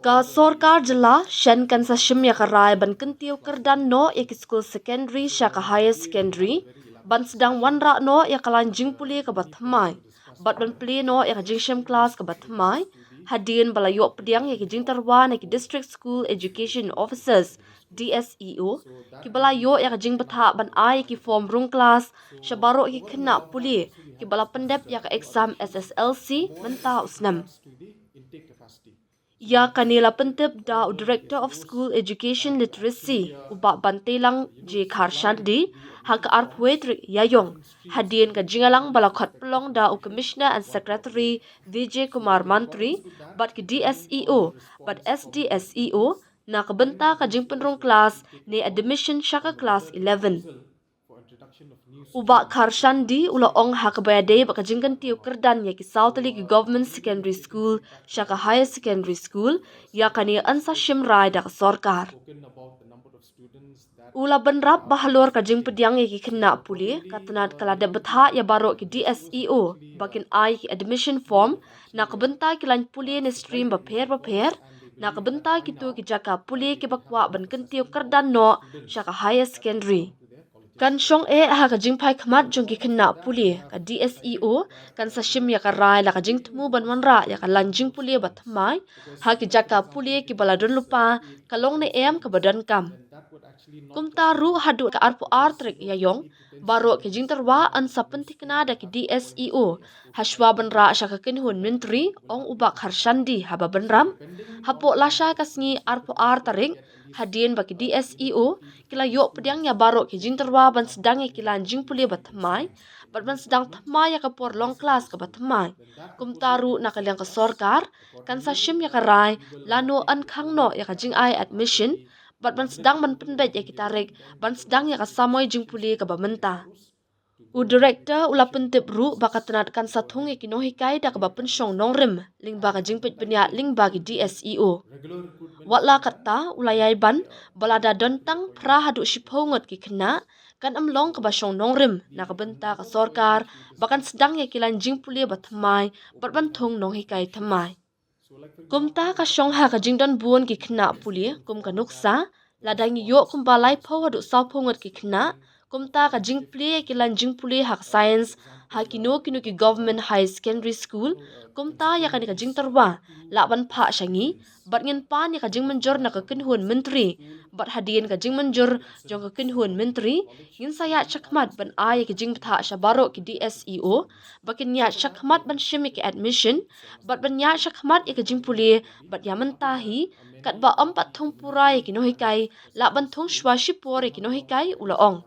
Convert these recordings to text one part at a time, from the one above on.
Ka Sorkar jala Shen kan sa shim ya karai ban kyntiew kyrdan no ya ki school secondary sya ka higher secondary ban sedang wanra no ya kalanjing puli ka batmai bat ban pli no ya ka jingsham class ka batmai hadin balayo pediang ya ki jingtarwa na ki district school education officers DSEO ki balayo ya ka jing batha ban ai ki form room class syabaro ki kena puli ki bala pendep ya ka exam SSLC menta usnam. Ya kanila pentep da Director of School Education Literacy ubak bantelang J. Karshandi hak arpwetrik yayong hadien ka jingalang balakot pelong da u Commissioner and Secretary VJ Kumar Mantri bat ki DSEO bat SDSEO na kabenta ka jing penrong class ni admission syaka class 11. Ubak Karshandi ula ong hakabayade baka jingkan tiyo kerdan ya ki Southly ki Government Secondary School syaka Higher Secondary School ya kani ansa shimrai da Sorkar. Ula benrap bahalor ka jing pediang ya ki kena puli katanat kalada betha ya baro ki DSEO bakin ai ki admission form na kabenta ki lan puli ni stream baper na kabenta ki tu ki jaka puli ki bakwa ban kentiyo kerdan no syaka Higher Secondary. Kan syong ha ka jing pai khamat jong ki kena puli ka DSEO kan sa shim ya ka rai la ka jing tmu ban wanra ya ka lanjing puli batmai ha ki jaka puli ki baladon lupa kalong ne em ka badan kam kumta ru hadu ka arpu artrik ya yong baro ki jing terwa an sa pentikna da ki DSEO hashwa banra sya ka kinhun menteri ong ubak harshandi haba banram hapo lasha kasngi arpu artaring hadien baki DSEO kila yok pediang ya baro ki jing terwa ban sedang ya kila jing puli batmai ban sedang tmai ya kapor long class ka batmai kum taru na kalyang ka Sorkar kan sa shim ya karai lano an khangno ya ka jing ai admission ban sedang ban penbet ya kitarik ban sedang ya ka samoy jing puli ka bamenta. U director ula pentip ru baka tenat kan sathung ya kinohikai da ka bapensyong nongrim ling baka jingpit benya ling bagi DSEO. Watla kata ulayai ban balada dontang pra hadu shipongot ki kena kan amlong ke basyong nongrim na kabenta ka Sorkar bahkan sedang ya kilan jing puli batmai batbantung nong hikai tamai. Kumta ka syong ha ka jingdon buon ki kena puli kum ka nuksa ladang yok kumbalai po hadu saupongot ki kena kumta ka jing puli kilan jing puli hak science ha kino ki government high secondary school kumta ya kan ka jing terwa laban pa syangi bat ngin pan ya ka jing menjor na ka kinhun menteri bat hadien ka jing menjor jong ka kinhun menteri ngin saya chakmat ban ai ka jing tha syabaro ki DSEO bakin ya chakmat ban shimi ki admission bat ban ya chakmat ya ka jing puli bat ya mentahi kat ba ampat thong purai ki nohikai laban thong shwashi por ki nohikai ulaong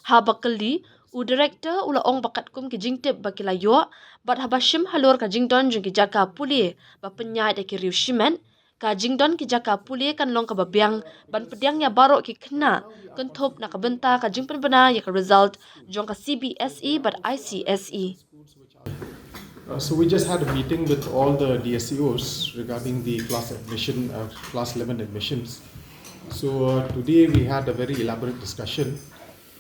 ha bakali u director ula ong bakat kum ki jingtip bakila yo bat habashim halor ka jingdon jung ki jaka puli ba penyai de ki riu shimen ka jingdon ki jaka puli kan long ka babyang ban pediang ya baro ki kena kenthop na ka benta ka jingpen bana ya ka result jong ka CBSE but ICSE. So we just had a meeting with all the DSOs regarding the class admission, class 11 admissions. So today we had a very elaborate discussion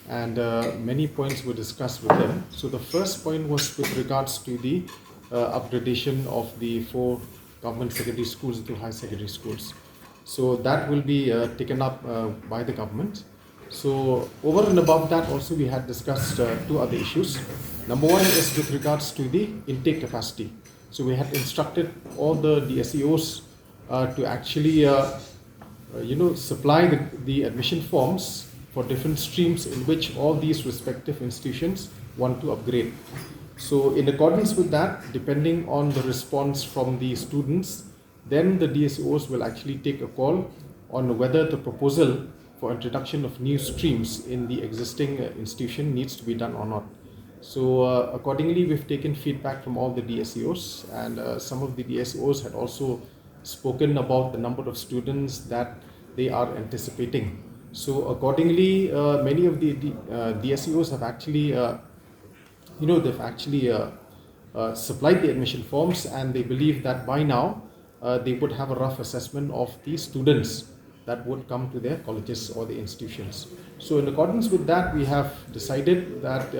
and many points were discussed with them. So the first point was with regards to the upgradation of the 4 government secondary schools to high secondary schools. So that will be taken up by the government. So over and above that also we had discussed 2 other issues. Number one is with regards to the intake capacity. So we had instructed all the DSEOs to actually supply the admission forms for different streams in which all these respective institutions want to upgrade. So in accordance with that, depending on the response from the students, then the DSOs will actually take a call on whether the proposal for introduction of new streams in the existing institution needs to be done or not. So accordingly, we've taken feedback from all the DSOs, and some of the DSOs had also spoken about the number of students that they are anticipating. So accordingly, many of the DSOs have actually, they've actually supplied the admission forms, and they believe that by now they would have a rough assessment of the students that would come to their colleges or the institutions. So in accordance with that, we have decided that,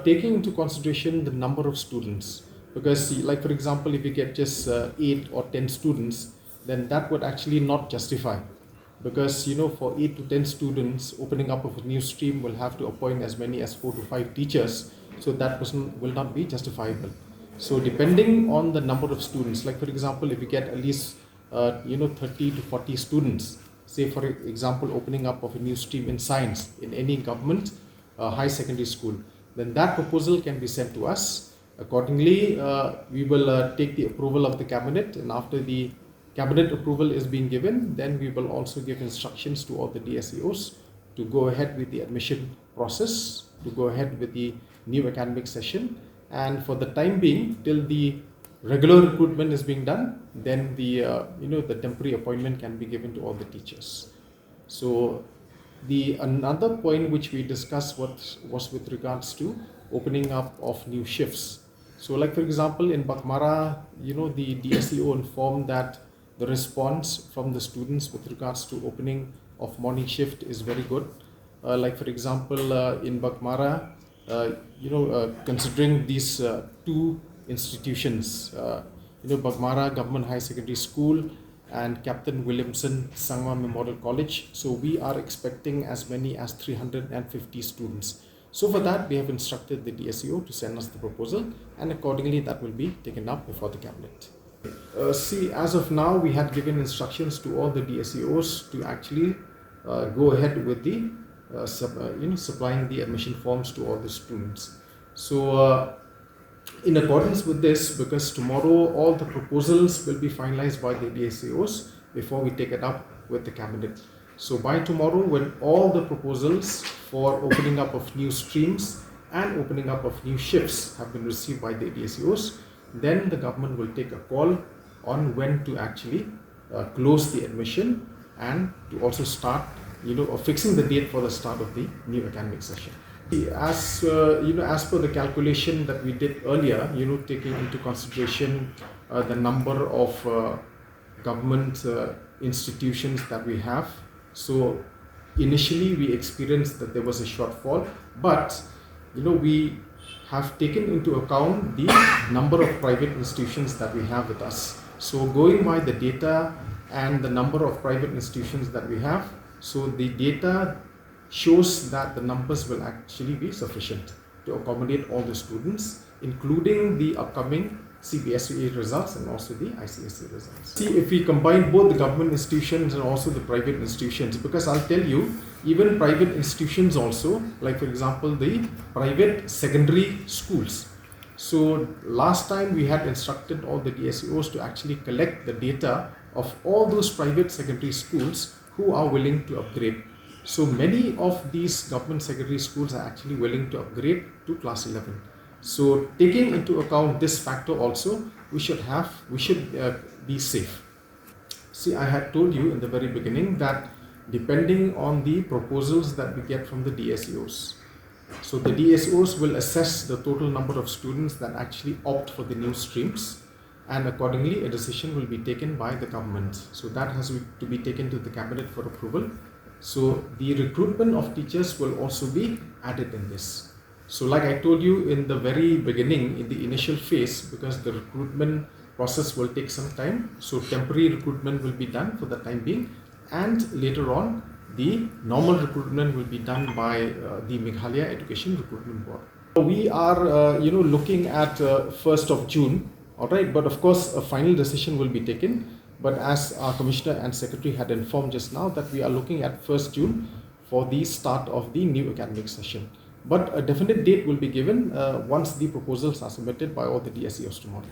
taking into consideration the number of students, Because like for example, if you get just 8 or 10 students, then that would actually not justify, because for 8 to 10 students, opening up of a new stream will have to appoint as many as 4 to 5 teachers, so that person will not be justifiable. So depending on the number of students, like for example, if you get at least 30 to 40 students, say for example opening up of a new stream in science in any government high secondary school, then that proposal can be sent to us. Accordingly, we will take the approval of the cabinet, and after the cabinet approval is being given, then we will also give instructions to all the DSOs to go ahead with the admission process, to go ahead with the new academic session. And for the time being, till the regular recruitment is being done, then the the temporary appointment can be given to all the teachers. So the another point which we discussed was with regards to opening up of new shifts. So like for example in Bakmara, the DSEO informed that the response from the students with regards to opening of morning shift is very good. Like for example in Bakmara, considering these two institutions, Bagmara Government High Secondary School and Captain Williamson Sangma Memorial College. So we are expecting as many as 350 students. So for that, we have instructed the DSEO to send us the proposal, and accordingly that will be taken up before the cabinet. See, as of now, we have given instructions to all the DSEOs to actually go ahead with the supplying the admission forms to all the students. So in accordance with this, because tomorrow all the proposals will be finalized by the DSOs before we take it up with the cabinet. So by tomorrow, when all the proposals for opening up of new streams and opening up of new shifts have been received by the DSOs, then the government will take a call on when to actually close the admission and to also start, or fixing the date for the start of the new academic session. As per the calculation that we did earlier, taking into consideration the number of government institutions that we have. So initially we experienced that there was a shortfall, but we have taken into account the number of private institutions that we have with us. So going by the data and the number of private institutions that we have, so the data shows that the numbers will actually be sufficient to accommodate all the students, including the upcoming CBSE results and also the ICSE results. See, if we combine both the government institutions and also the private institutions, because I'll tell you, even private institutions also, like for example the private secondary schools. So last time we had instructed all the DSOs to actually collect the data of all those private secondary schools who are willing to upgrade. So many of these government secondary schools are actually willing to upgrade to class 11. So taking into account this factor also, we should be safe. See, I had told you in the very beginning that depending on the proposals that we get from the DSOs, so the DSOs will assess the total number of students that actually opt for the new streams, and accordingly a decision will be taken by the government. So that has to be taken to the cabinet for approval. So the recruitment of teachers will also be added in this. So like I told you in the very beginning, in the initial phase, because the recruitment process will take some time, so temporary recruitment will be done for the time being, and later on the normal recruitment will be done by the Meghalaya Education Recruitment Board. We are looking at 1st of June, alright, but of course a final decision will be taken. But as our Commissioner and Secretary had informed just now, that we are looking at 1st June for the start of the new academic session. But a definite date will be given once the proposals are submitted by all the DSEOs tomorrow.